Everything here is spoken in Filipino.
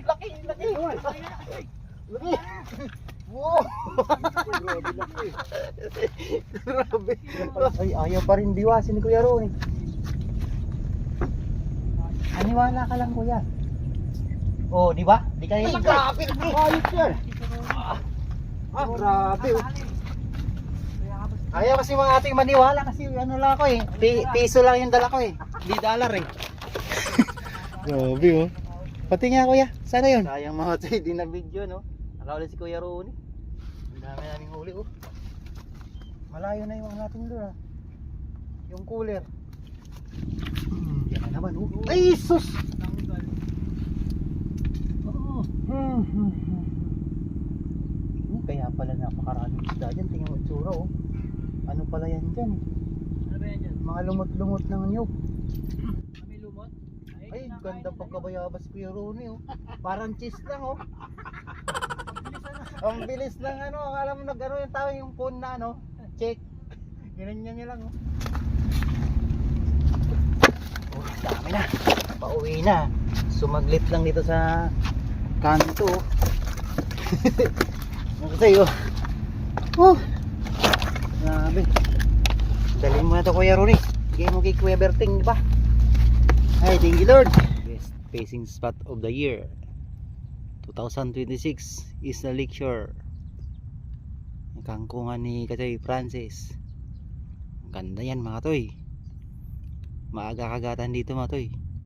Laki, laki. Laki. Wow. Grabe. Ay, ayaw pa rin biwasin ni Kuya Ron. Aniwala ka lang, Kuya. Oh, di ba? Di kayo Ay, grabe. Ayos yan. Grabe. Oh. Ayaw kasi mga ating maniwala kasi ano lang ako eh. Piso lang yung dala ko eh. Di dollar eh. Grabe oh. Pati nga Kuya, sana yun? Sayang mga ito, hindi na video no. Nakawala si Kuya Ron. Ang dami naming huli oh. Malayo na yung natin doon ah. Yung cooler. Yan na naman oh. Ay sus! Kaya pala napakaraming isda dyan. Tingnan mo itsura oh. Ano pala yan dyan? Ano ba yan dyan? Mga lumot-lumot ng nyug. May lumot? Ay, ganda pagkabayabas Kuya Ronnie oh. Parang cheese lang oh. Ang bilis lang ano. Alam mo nag-ano yung tao yung phone na ano. Check. Ginanyan niya lang oh. Oh, dami na. Pauwi na. Sumaglit lang dito sa kanto oh. Ano sa'yo? Oh. Grabe. Dalhin mo na ito Kuya Ronnie. Bigay mo kay Kuya Berting, di ba? Ay, thank you Lord. Best facing spot of the year 2026 is the Lakeshore. Ang kangkungan ni Katoy Francis. Ang ganda yan mga toy. Maaga kagatan dito mga toy.